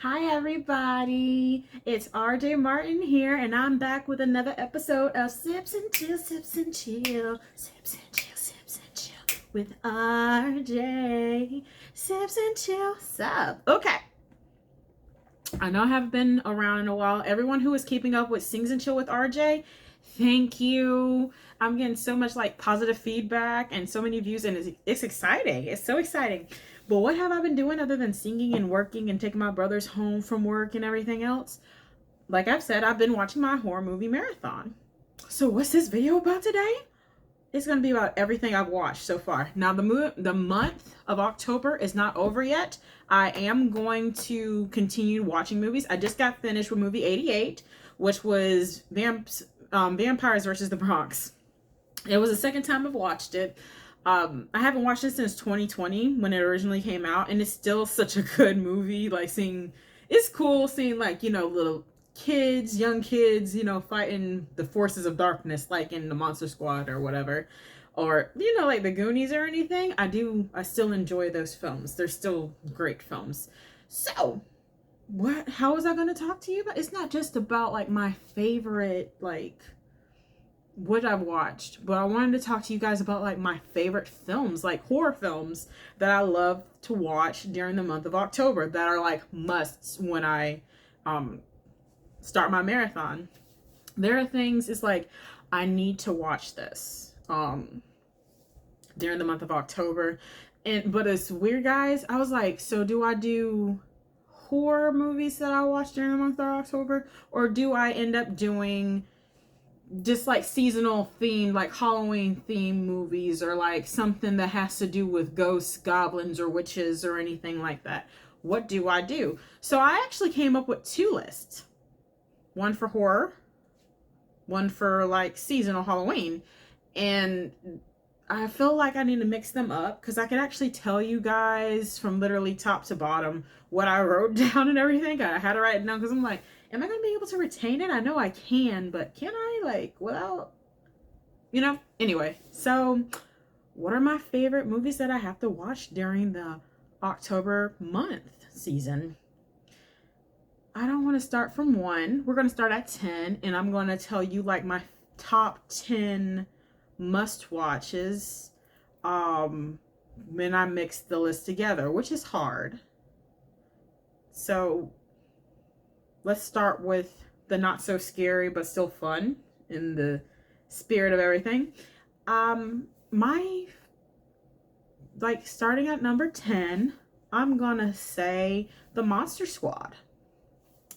Hi, everybody. It's RJ Martin here, and I'm back with another episode of Sips and Chill, Sips and Chill, Sips and Chill, Sips and Chill with RJ. Sips and Chill, sup? Okay. I know I haven't been around in a while. Everyone who is keeping up with Sings and Chill with RJ, thank you. I'm getting so much like positive feedback and so many views, and it's exciting. It's so exciting. But what have I been doing other than singing and working and taking my brothers home from work and everything else? Like I've said, I've been watching my horror movie marathon. So what's this video about today? It's going to be about everything I've watched so far. Now, the month of October is not over yet. I am going to continue watching movies. I just got finished with movie 88, which was Vampires versus the Bronx. It was the second time I've watched it. I haven't watched it since 2020 when it originally came out, and it's still such a good movie. Like it's cool seeing like, little kids, young kids, fighting the forces of darkness, like in the Monster Squad or whatever, or like the Goonies or anything. I still enjoy those films. They're still great films. So how was I going to talk to you about? It's not just about like my favorite, like what I've watched, but I wanted to talk to you guys about like my favorite films, like horror films that I love to watch during the month of October that are like musts when I start my marathon. There are things, it's like I need to watch this during the month of October. But it's weird, guys. I was like, so do I do horror movies that I watch during the month of October, or do I end up doing just like seasonal themed, like Halloween themed movies, or like something that has to do with ghosts, goblins, or witches, or anything like that? What do I do? So I actually came up with two lists. One for horror, one for like seasonal Halloween. And I feel like I need to mix them up because I can actually tell you guys from literally top to bottom what I wrote down and everything. I had to write it down because I'm like, am I going to be able to retain it? I know I can, but can I, like, without, Anyway, so what are my favorite movies that I have to watch during the October month season? I don't want to start from 1. We're going to start at 10, and I'm going to tell you, like, my top 10 must-watches when I mix the list together, which is hard. So let's start with the not so scary but still fun in the spirit of everything. Starting at number 10, I'm gonna say The Monster Squad.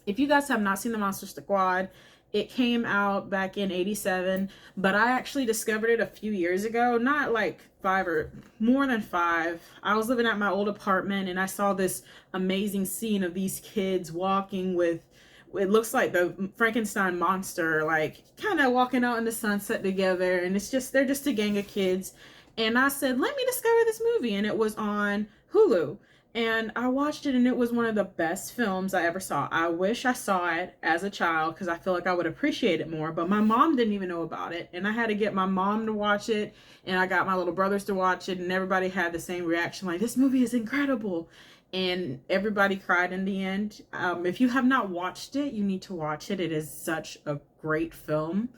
If you guys have not seen The Monster Squad, it came out back in 87, but I actually discovered it a few years ago, not like 5 or more than 5. I was living at my old apartment and I saw this amazing scene of these kids walking with, it looks like the Frankenstein monster, like kind of walking out in the sunset together. And they're just a gang of kids. And I said, let me discover this movie. And it was on Hulu. And I watched it, and it was one of the best films I ever saw. I wish I saw it as a child because I feel like I would appreciate it more. But my mom didn't even know about it. And I had to get my mom to watch it. And I got my little brothers to watch it. And everybody had the same reaction, like, this movie is incredible. And everybody cried in the end. If you have not watched it, you need to watch it. It is such a great film.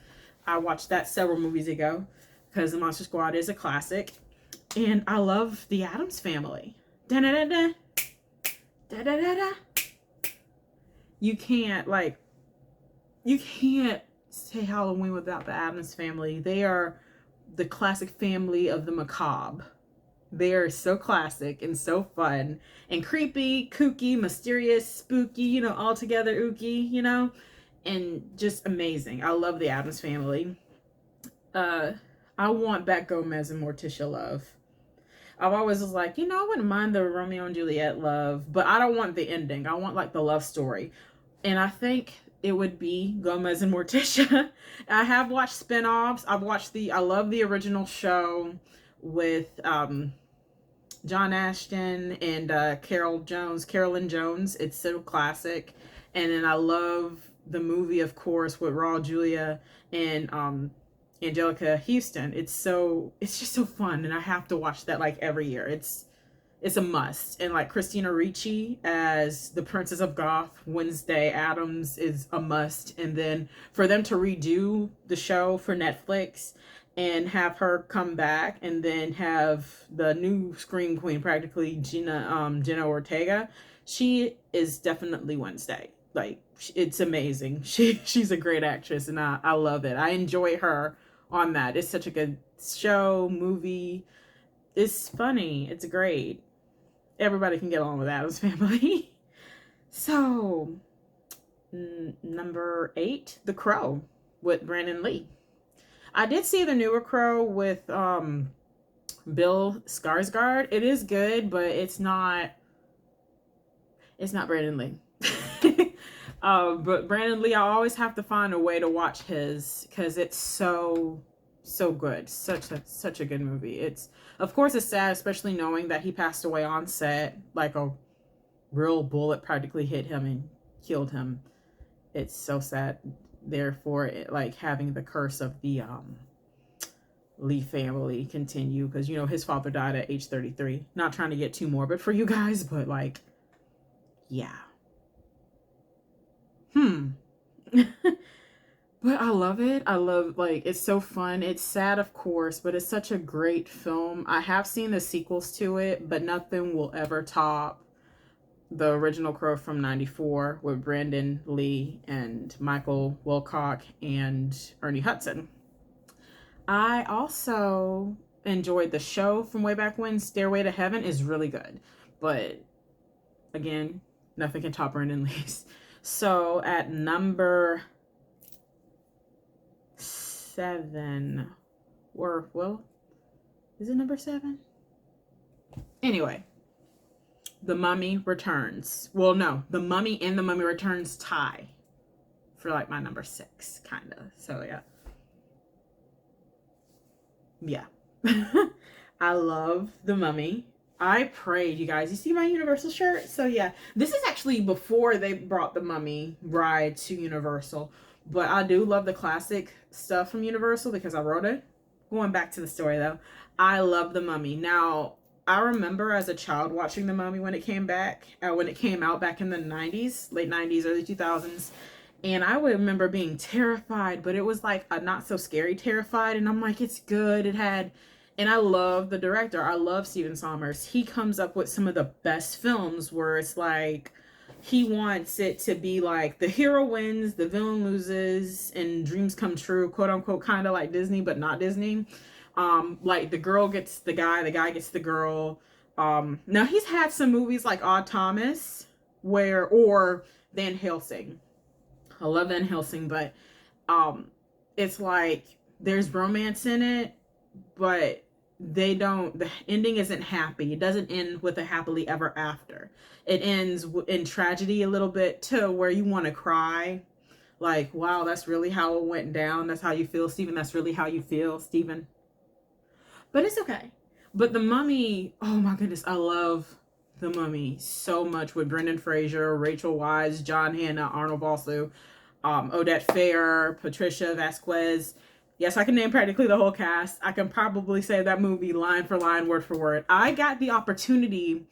I watched that several movies ago because The Monster Squad is a classic. And I love the Addams Family. Da-da-da-da. Da-da-da-da. You can't say Halloween without the Addams Family. They are the classic family of the macabre. They are so classic and so fun and creepy, kooky, mysterious, spooky, all together ooky, and just amazing. I love the Addams Family. I want Bette Gomez and Morticia Love. I've always was like, I wouldn't mind the Romeo and Juliet love, but I don't want the ending. I want like the love story. And I think it would be Gomez and Morticia. I have watched spin-offs. I love the original show with John Ashton and Carolyn Jones. It's so classic. And then I love the movie, of course, with Raul Julia and Angelica Houston. It's just so fun, and I have to watch that like every year. it's a must. And like Christina Ricci as the Princess of Goth, Wednesday Addams is a must. And then for them to redo the show for Netflix and have her come back, and then have the new Scream Queen, practically Jenna Ortega, she is definitely Wednesday. Like, it's amazing. She's a great actress, and I love it. I enjoy her on that. It's such a good show, movie. It's funny. It's great. Everybody can get along with Addams Family. So, number 8, The Crow with Brandon Lee. I did see the newer Crow with Bill Skarsgård. It is good, but it's not Brandon Lee. But Brandon Lee, I always have to find a way to watch his, because it's so good. Such a good movie. It's, of course, it's sad, especially knowing that he passed away on set. Like, a real bullet practically hit him and killed him. It's so sad. Therefore, like, having the curse of the Lee family continue, because, you know, his father died at age 33. Not trying to get too morbid for you guys, but, like, yeah. But I love it. I love, like, it's so fun. It's sad, of course, but it's such a great film. I have seen the sequels to it, but nothing will ever top the original Crow from '94 with Brandon Lee and Michael Wilcock and Ernie Hudson. I also enjoyed the show from way back when. Stairway to Heaven is really good, but again, nothing can top Brandon Lee's. So at number 7, or, well, is it number 7? Anyway, The Mummy Returns. Well, no, The Mummy and The Mummy Returns tie for, like, my number 6, kind of. So, yeah. I love The Mummy. I prayed, you guys. You see my Universal shirt? So, yeah. This is actually before they brought The Mummy ride to Universal. But I do love the classic stuff from Universal because I wrote it. Going back to the story, though, I love The Mummy. Now, I remember as a child watching The Mummy when it came out back in the 90s, late 90s, early 2000s. And I would remember being terrified, but it was like a not so scary terrified. And I'm like, it's good. And I love the director. I love Stephen Sommers. He comes up with some of the best films where it's like, he wants it to be like the hero wins, the villain loses, and dreams come true, quote unquote, kind of like Disney, but not Disney. Like the girl gets the guy gets the girl. Now he's had some movies like Odd Thomas, or Van Helsing. I love Van Helsing, but it's like there's romance in it, but the ending isn't happy. It doesn't end with a happily ever after. It ends in tragedy a little bit, to where you want to cry. Like, wow, that's really how it went down. That's how you feel, Stephen. That's really how you feel, Stephen. But it's okay. But The Mummy, oh my goodness, I love The Mummy so much, with Brendan Fraser, Rachel Weisz, John Hannah, Arnold Vosloo, Odette Fair, Patricia Vasquez. Yes, I can name practically the whole cast. I can probably say that movie line for line, word for word. I got the opportunity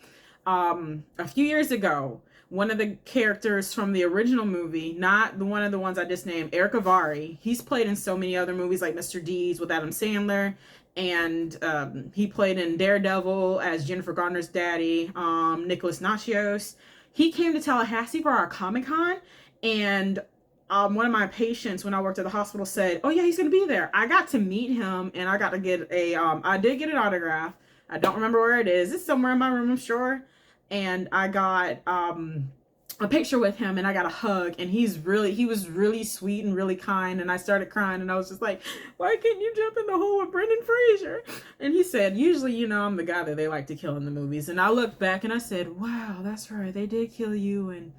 a few years ago. One of the characters from the original movie, not the one of the ones I just named, Eric Avari. He's played in so many other movies like Mr. Deeds with Adam Sandler. And he played in Daredevil as Jennifer Garner's daddy, Nicholas Nachios. He came to Tallahassee for our Comic-Con, and one of my patients when I worked at the hospital said, oh yeah, he's going to be there. I got to meet him, and I got to get I did get an autograph. I don't remember where it is. It's somewhere in my room, I'm sure. And I got a picture with him, and I got a hug, and he was really sweet and really kind, and I started crying, and I was just like, why can't you jump in the hole with Brendan Fraser? And he said, usually, you know, I'm the guy that they like to kill in the movies. And I looked back and I said, wow, that's right, they did kill you in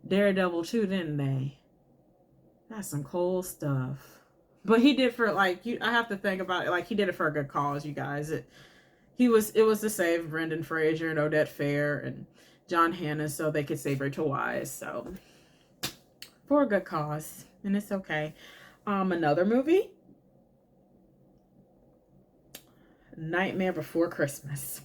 Daredevil too, didn't they? That's some cool stuff. But he did for, like, I have to think about it, like, he did it for a good cause, you guys. It was to save Brendan Fraser and Odette Fair and John Hannah so they could save Rachel Weisz. So, for a good cause. And it's okay. Another movie, Nightmare Before Christmas.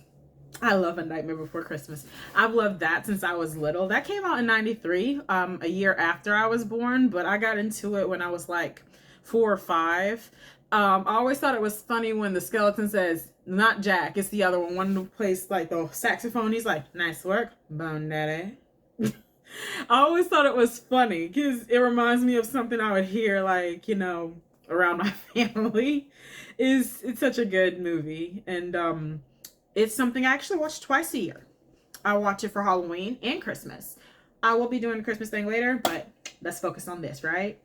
I love A Nightmare Before Christmas. I've loved that since I was little. That came out in 93, a year after I was born, but I got into it when I was like 4 or 5. I always thought it was funny when the skeleton says, not Jack, it's the other one who plays like the saxophone. He's like, nice work, Bone Daddy. I always thought it was funny because it reminds me of something I would hear, like, around my family. It's such a good movie, and it's something I actually watch twice a year. I watch it for Halloween and Christmas. I will be doing the Christmas thing later, but let's focus on this, right?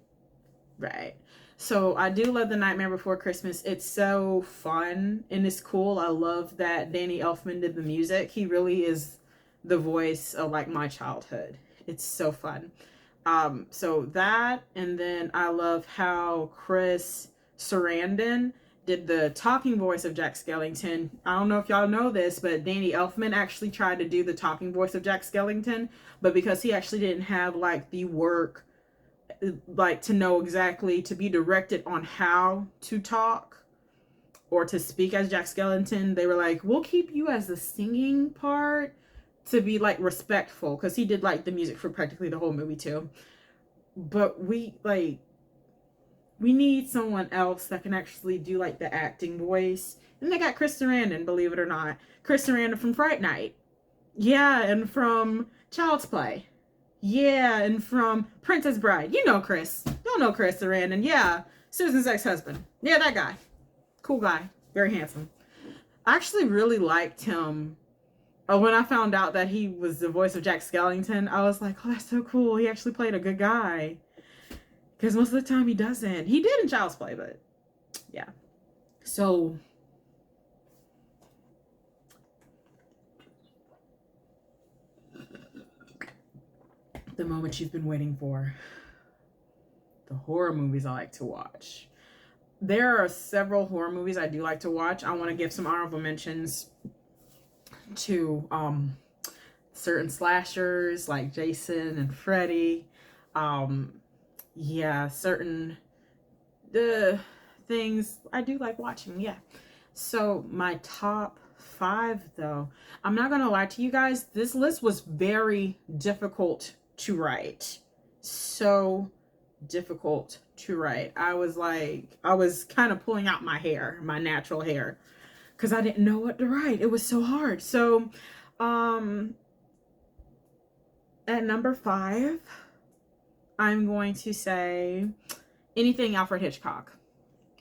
Right. So I do love The Nightmare Before Christmas. It's so fun and it's cool. I love that Danny Elfman did the music. He really is the voice of like my childhood. It's so fun. So that, and then I love how Chris Sarandon did the talking voice of Jack Skellington. I don't know if y'all know this, but Danny Elfman actually tried to do the talking voice of Jack Skellington, but because he actually didn't have like the work, like to know exactly, to be directed on how to talk or to speak as Jack Skellington, they were like, we'll keep you as the singing part to be like respectful, because he did like the music for practically the whole movie too. But we need someone else that can actually do like the acting voice. And they got Chris Sarandon, believe it or not. Chris Sarandon from Fright Night. Yeah, and from Child's Play. Yeah, and from Princess Bride. You know Chris. Y'all know Chris Sarandon. Yeah, Susan's ex-husband. Yeah, that guy. Cool guy. Very handsome. I actually really liked him. When I found out that he was the voice of Jack Skellington, I was like, oh, that's so cool. He actually played a good guy. Because most of the time he doesn't. He did in Child's Play, but yeah. So the moment you've been waiting for. The horror movies I like to watch. There are several horror movies I do like to watch. I want to give some honorable mentions to certain slashers like Jason and Freddy. Yeah, certain things I do like watching. Yeah. So my top 5 though, I'm not gonna lie to you guys, this list was very difficult to write. So difficult to write. I was kind of pulling out my hair, my natural hair, because I didn't know what to write. It was so hard. So at number 5, I'm going to say anything Alfred Hitchcock.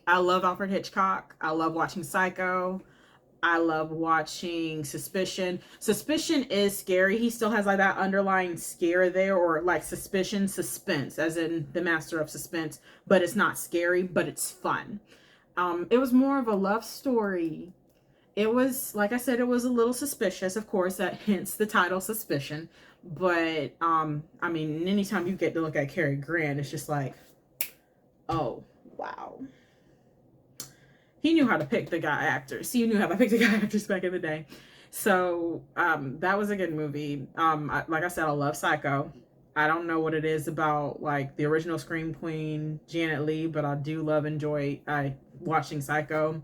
I love Alfred Hitchcock. I love watching Psycho. I love watching Suspicion. Suspicion is scary. He still has like that underlying scare there, or like suspicion, suspense, as in the master of suspense, but it's not scary, but it's fun. It was more of a love story. It was, like I said, it was a little suspicious, of course, that hence the title Suspicion. But I mean, anytime you get to look at Cary Grant, it's just like, oh wow. He knew how to pick the guy actors. He knew how to pick the guy actors back in the day. So that was a good movie. Like I said, I love Psycho. I don't know what it is about like the original Scream Queen, Janet Leigh, but I do enjoy watching Psycho.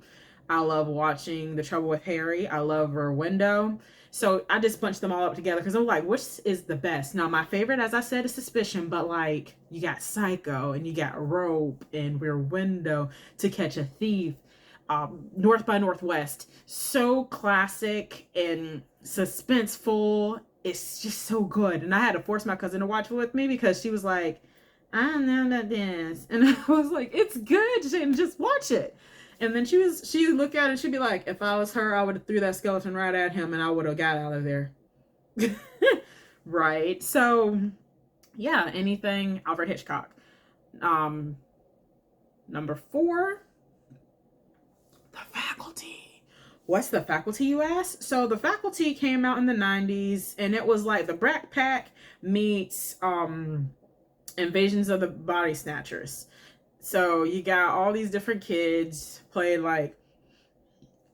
I love watching The Trouble with Harry. I love Rear Window. So I just bunched them all up together because I'm like, which is the best? Now, my favorite, as I said, is Suspicion, but like you got Psycho and you got Rope and Rear Window, To Catch a Thief, North by Northwest. So classic and suspenseful. It's just so good. And I had to force my cousin to watch it with me because she was like, I know that dance. And I was like, it's good, Jane, just watch it. And then she'd look at it and she'd be like, if I was her, I would have threw that skeleton right at him and I would have got out of there. Right. So yeah, anything Alfred Hitchcock. Number 4, The Faculty. What's The Faculty, you ask? So The Faculty came out in the 90s and it was like the Brat Pack meets Invasions of the Body Snatchers. So you got all these different kids played like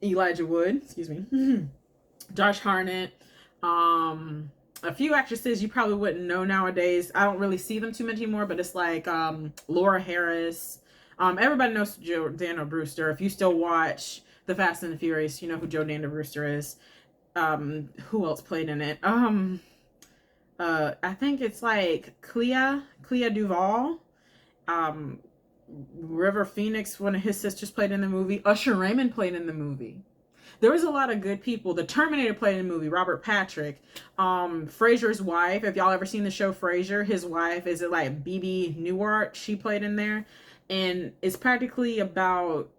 Elijah Wood, excuse me, Josh Hartnett, a few actresses you probably wouldn't know nowadays. I don't really see them too much anymore, but it's like Laura Harris. Everybody knows Jordana Brewster. If you still watch The Fast and the Furious, you know who Jordana Brewster is. Who else played in it? I think it's like Clea Duvall. Um, River Phoenix, one of his sisters, played in the movie. Usher Raymond played in the movie. There was a lot of good people. The Terminator played in the movie. Robert Patrick, Frasier's wife. If y'all ever seen the show Frasier, his wife is it like BB Newhart. She played in there, and it's practically about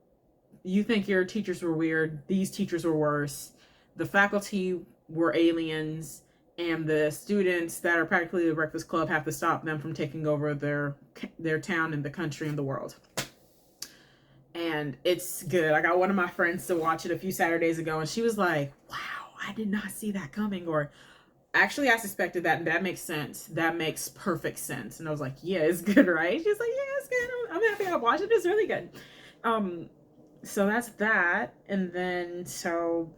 you think your teachers were weird. These teachers were worse. The faculty were aliens, and the students that are practically the Breakfast Club have to stop them from taking over their town and the country and the world. And it's good. I got one of my friends to watch it a few Saturdays ago, and she was like, wow, I did not see that coming. Or actually, I suspected that, and that makes sense. That makes perfect sense. And I was like, yeah, it's good, right? She's like, yeah, it's good. I'm happy I watched it. It's really good. So that's that. And then, so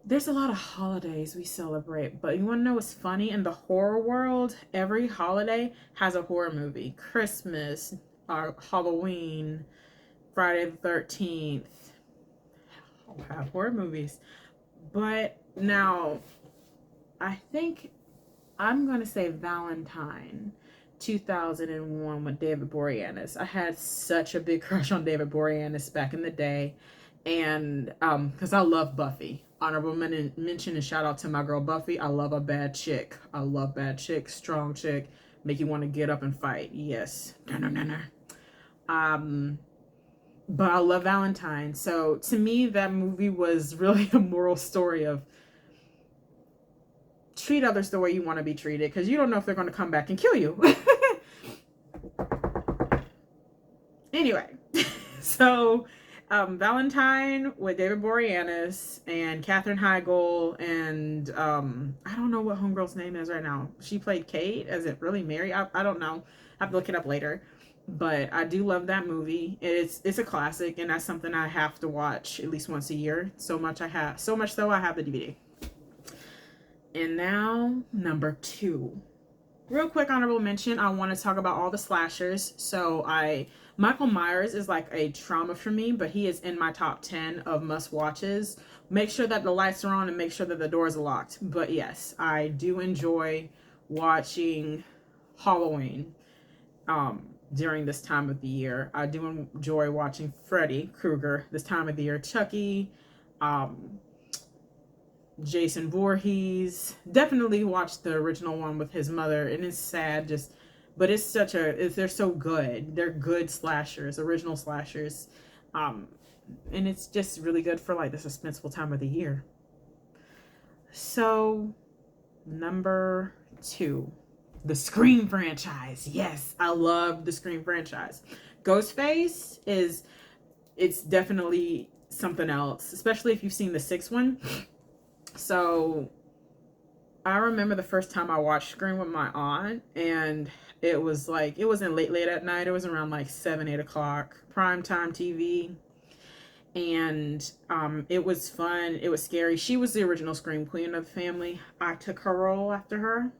there's a lot of holidays we celebrate, but you want to know what's funny? In the horror world, every holiday has a horror movie. Christmas, Halloween, Friday the 13th all have horror movies. But now, I think I'm going to say Valentine 2001 with David Boreanaz. I had such a big crush on David Boreanaz back in the day. And because I love Buffy. Honorable mention and shout out to my girl Buffy. I love a bad chick. I love bad chick, strong chick, make you want to get up and fight. Yes. But I love Valentine. So to me, that movie was really a moral story of treat others the way you want to be treated, because you don't know if they're going to come back and kill you. Anyway, so Valentine with David Boreanaz and Katherine Heigl, and I don't know what homegirl's name is right now. She played Kate. Is it really Mary? I don't know. I have to look it up later. But I do love that movie. It's a classic, and that's something I have to watch at least once a year. So much so I have the DVD. And now number 2. Real quick honorable mention, I want to talk about all the slashers. So Michael Myers is like a trauma for me, but he is in my top 10 of must watches. Make sure that the lights are on and make sure that the doors are locked. But yes, I do enjoy watching Halloween during this time of the year. I do enjoy watching Freddy Krueger this time of the year. Chucky, Jason Voorhees. Definitely watched the original one with his mother, and it's sad but it's they're so good. They're good slashers, original slashers. And it's just really good for like the suspenseful time of the year. So number 2, the Scream franchise. Yes, I love the Scream franchise. Ghostface it's definitely something else, especially if you've seen the 6th one. So I remember the first time I watched Scream with my aunt, and it wasn't late at night. It was around like 7-8 o'clock, primetime TV. And it was fun. It was scary. She was the original Scream Queen of the family. I took her role after her.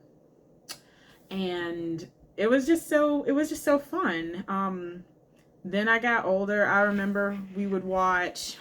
And it was just so fun. Then I got older. I remember we would watch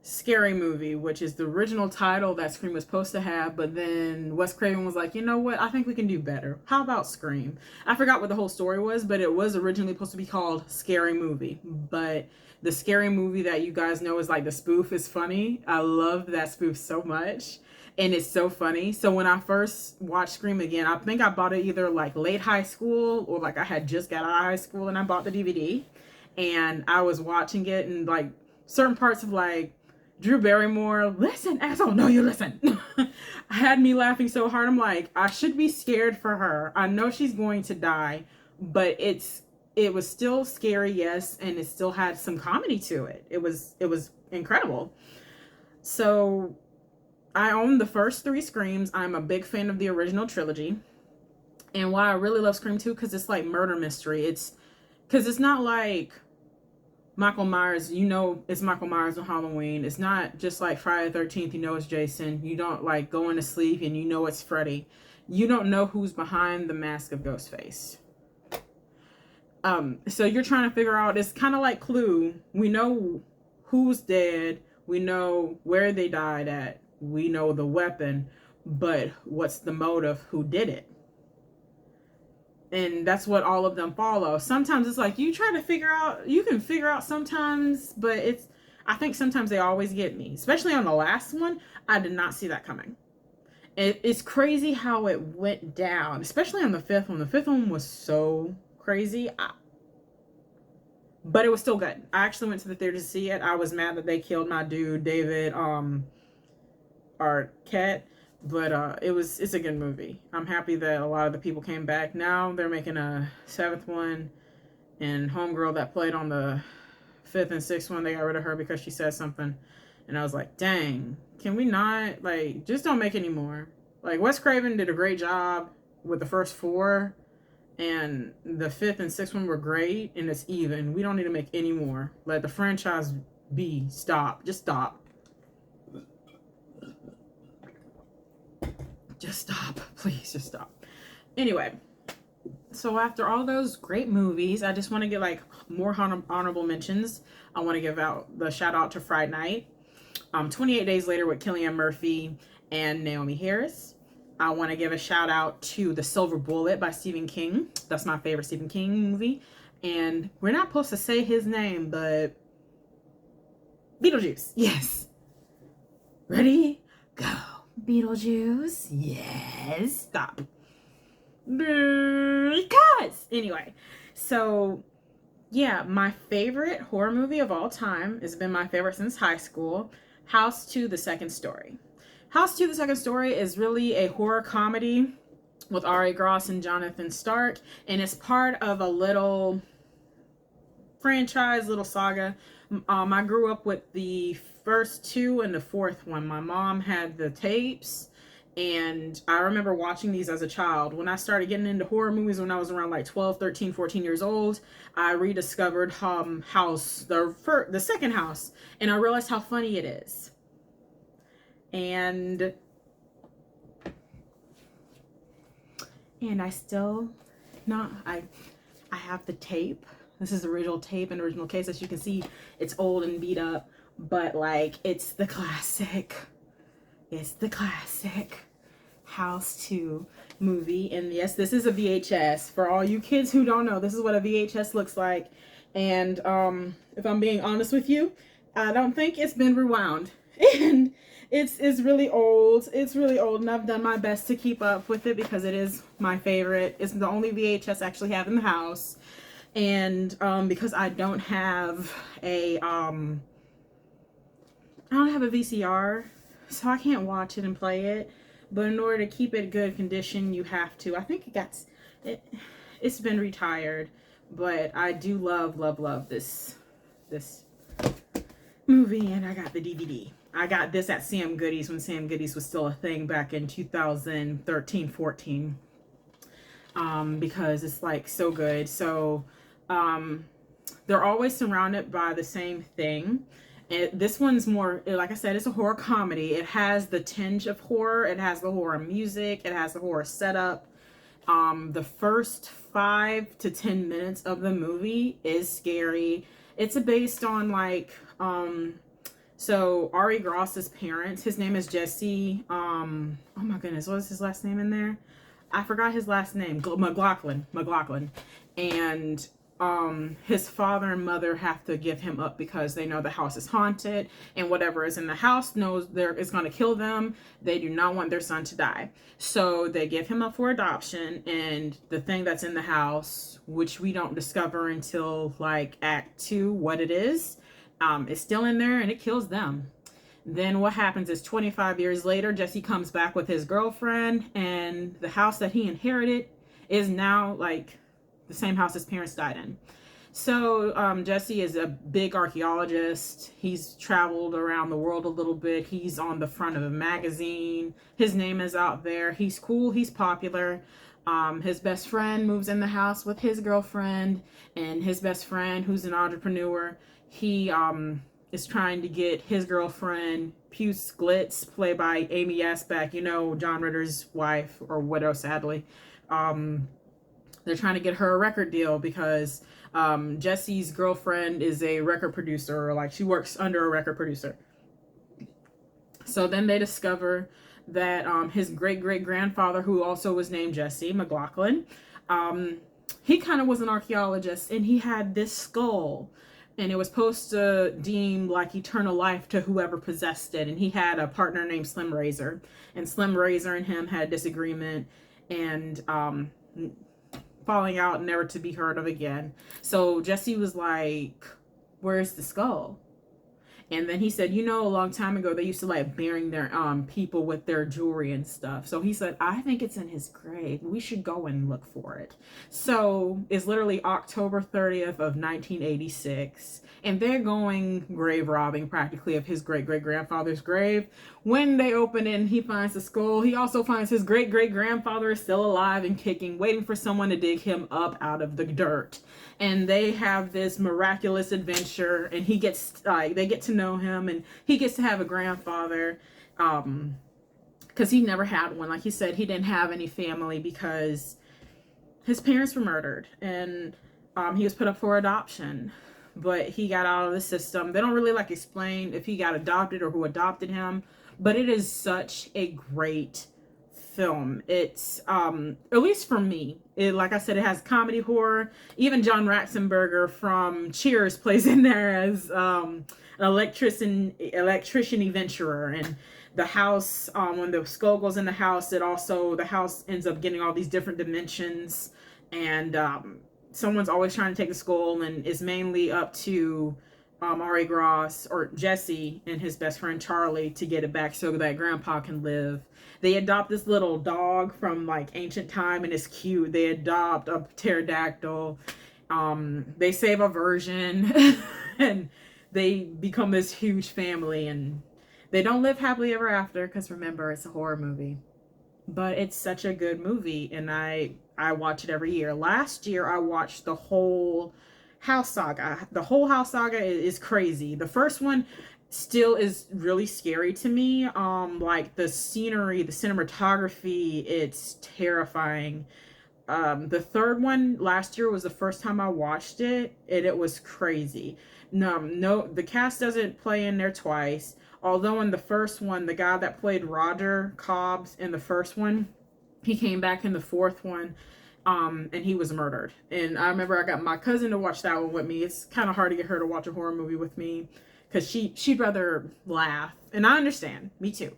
Scary Movie, which is the original title that Scream was supposed to have, but then Wes Craven was like, you know what, I think we can do better. How about Scream? I forgot what the whole story was, but it was originally supposed to be called Scary Movie. But the Scary Movie that you guys know is like the spoof is funny. I love that spoof so much, and it's so funny. So when I first watched Scream again, I think I bought it either like late high school or like I had just got out of high school and I bought the DVD, and I was watching it, and like certain parts of like Drew Barrymore, listen, asshole, no, you listen. Had me laughing so hard. I'm like, I should be scared for her. I know she's going to die, but it was still scary, yes, and it still had some comedy to it. It was incredible. So I own the first 3 Screams. I'm a big fan of the original trilogy. And why I really love Scream 2, because it's like murder mystery. Because it's not like Michael Myers, you know it's Michael Myers on Halloween. It's not just like Friday the 13th, you know it's Jason. You don't like going to sleep and you know it's Freddy. You don't know who's behind the mask of Ghostface. So you're trying to figure out, it's kind of like Clue. We know who's dead. We know where they died at. We know the weapon, but what's the motive? Who did it? And that's what all of them follow. Sometimes it's like you try to figure out, you can figure out sometimes, but I think sometimes they always get me. Especially on the last one, I did not see that coming. It's crazy how it went down, especially on the fifth one. The fifth one was so crazy, but it was still good. I actually went to the theater to see it. I was mad that they killed my dude, David Arquette. But it's a good movie. I'm happy that a lot of the people came back. Now they're making a seventh one, and homegirl that played on the fifth and sixth one, they got rid of her because she said something, and I was like, dang, can we not, like, just don't make any more? Like, Wes Craven did a great job with the first four, and the fifth and sixth one were great, and it's even. We don't need to make any more. Let the franchise be. Stop. Just stop. Just stop. Please, just stop. Anyway, so after all those great movies, I just want to get like more honorable mentions. I want to give out the shout out to Fright Night, 28 Days Later with Cillian Murphy and Naomi Harris. I want to give a shout out to The Silver Bullet by Stephen King. That's my favorite Stephen King movie. And we're not supposed to say his name, but Beetlejuice. Yes. Ready? Go. Beetlejuice. Yes. Stop. Because anyway, so yeah, my favorite horror movie of all time has been my favorite since high school, House 2: The Second Story. House 2: The Second Story is really a horror comedy with Ari Gross and Jonathan Stark, and it's part of a little franchise, little saga. I grew up with the first two and the fourth one. My mom had the tapes, and I remember watching these as a child. When I started getting into horror movies when I was around like 12, 13, 14 years old, I rediscovered House, the second House, and I realized how funny it is. And I still I have the tape. This is the original tape and original case. As you can see, it's old and beat up, but like it's the classic. It's the classic House 2 movie. And yes, this is a VHS. For all you kids who don't know, this is what a VHS looks like. And if I'm being honest with you, I don't think it's been rewound. And it's really old. It's really old, and I've done my best to keep up with it because it is my favorite. It's the only VHS I actually have in the house. And because I don't have a VCR, so I can't watch it and play it. But in order to keep it in good condition, you have to. I think it's been retired, but I do love this movie, and I got the DVD. I got this at Sam Goodies when Sam Goodies was still a thing back in 2013, 14. Because it's like so good. So they're always surrounded by the same thing. This one's more, like I said, it's a horror comedy. It has the tinge of horror. It has the horror music. It has the horror setup. The first 5 to 10 minutes of the movie is scary. It's based on like, so Ari Gross's parents, his name is Jesse. Oh my goodness, what is his last name in there? I forgot his last name. McLaughlin. And his father and mother have to give him up because they know the house is haunted, and whatever is in the house knows it's going to kill them. They do not want their son to die. So they give him up for adoption, and the thing that's in the house, which we don't discover until like Act 2 what it is still in there, and it kills them. Then what happens is 25 years later, Jesse comes back with his girlfriend, and the house that he inherited is now like the same house his parents died in. So Jesse is a big archaeologist. He's traveled around the world a little bit. He's on the front of a magazine. His name is out there. He's cool. He's popular. His best friend moves in the house with his girlfriend, and his best friend, who's an entrepreneur, he is trying to get his girlfriend, Puce Glitz, played by Amy Asbeck, you know, John Ritter's wife, or widow, sadly. They're trying to get her a record deal because Jesse's girlfriend is a record producer, or like she works under a record producer. So then they discover that his great-great-grandfather, who also was named Jesse McLaughlin, he kind of was an archaeologist, and he had this skull, and it was supposed to deem like eternal life to whoever possessed it. And he had a partner named Slim Razor, and Slim Razor and him had a disagreement, and falling out, never to be heard of again. So Jesse was like, where's the skull? And then he said, a long time ago, they used to like burying their people with their jewelry and stuff. So he said, I think it's in his grave. We should go and look for it. So it's literally October 30th of 1986. And they're going grave robbing practically of his great-great-grandfather's grave. When they open it and he finds the skull, he also finds his great-great-grandfather is still alive and kicking, waiting for someone to dig him up out of the dirt. And they have this miraculous adventure, and he gets they get to know him, and he gets to have a grandfather, because he never had one. Like he said, he didn't have any family because his parents were murdered, and he was put up for adoption, but he got out of the system. They don't really like explain if he got adopted or who adopted him, but it is such a great film. It's at least for me, like I said, it has comedy, horror. Even John Ratzenberger from Cheers plays in there as an electrician adventurer. And the house, when the skull goes in the house, the house ends up getting all these different dimensions, and someone's always trying to take the skull, and it's mainly up to Ari Gross or Jesse and his best friend Charlie to get it back so that grandpa can live. They adopt this little dog from like ancient time, and it's cute. They adopt a pterodactyl. They save a virgin and they become this huge family, and they don't live happily ever after, because remember, it's a horror movie. But it's such a good movie, and I watch it every year. Last year I watched the whole House Saga. The whole House Saga is crazy. The first one still is really scary to me. Like the scenery, the cinematography, it's terrifying. The third one last year was the first time I watched it, and it was crazy. No, the cast doesn't play in there twice. Although in the first one, the guy that played Roger Cobbs in the first one, he came back in the fourth one. And he was murdered. And I remember I got my cousin to watch that one with me. It's kind of hard to get her to watch a horror movie with me, because she'd rather laugh. And I understand. Me too.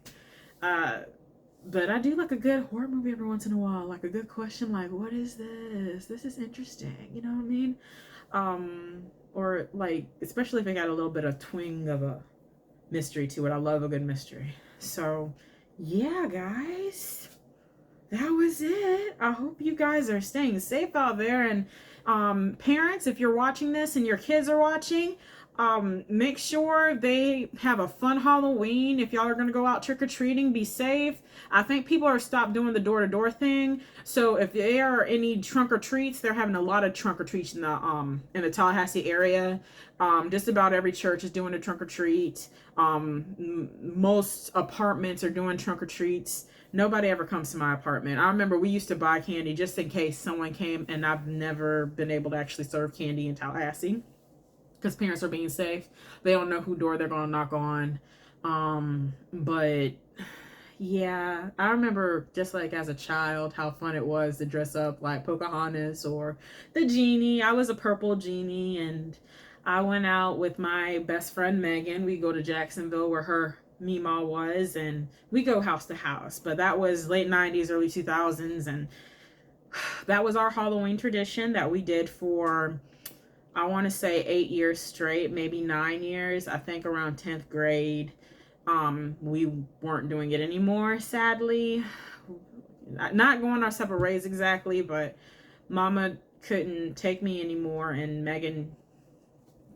But I do like a good horror movie every once in a while. Like a good question, like, what is this? This is interesting. You know what I mean? Or like, especially if it got a little bit of twing of a mystery to it. I love a good mystery. So yeah, guys, that was it. I hope you guys are staying safe out there. And parents, if you're watching this and your kids are watching, make sure they have a fun Halloween. If y'all are going to go out trick-or-treating, be safe. I think people are stopped doing the door-to-door thing. So if there are any trunk-or-treats, they're having a lot of trunk-or-treats in the Tallahassee area. Just about every church is doing a trunk-or-treat. Most apartments are doing trunk-or-treats. Nobody ever comes to my apartment. I remember we used to buy candy just in case someone came, and I've never been able to actually serve candy in Tallahassee, because parents are being safe. They don't know who door they're going to knock on. But yeah, I remember just like as a child how fun it was to dress up like Pocahontas or the genie. I was a purple genie, and I went out with my best friend Megan. We go to Jacksonville where her Meemaw was, and we go house to house. But that was late 90s, early 2000s, and that was our Halloween tradition that we did for, I want to say 8 years straight, maybe 9 years. I think around 10th grade, we weren't doing it anymore, sadly. Not going our separate ways exactly, but Mama couldn't take me anymore, and Megan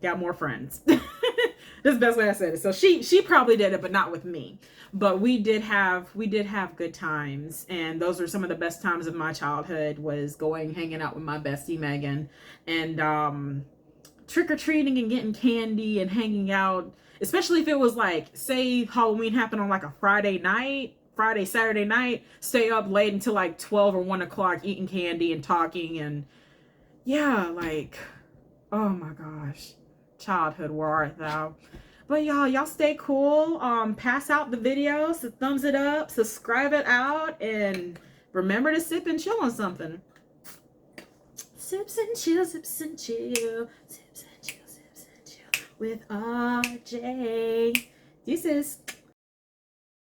got more friends. That's the best way I said it. So she probably did it, but not with me. But we did have good times, and those were some of the best times of my childhood, was hanging out with my bestie Megan, and trick-or-treating and getting candy and hanging out, especially if it was like, say Halloween happened on like a Saturday night, stay up late until like 12 or 1 o'clock eating candy and talking, and yeah, like, oh my gosh, childhood, where art thou? But y'all stay cool. Pass out the video, so thumbs it up, subscribe it out, and remember to sip and chill on something. Sips and chill, sips and chill, sips and chill, sips and chill with RJ. This is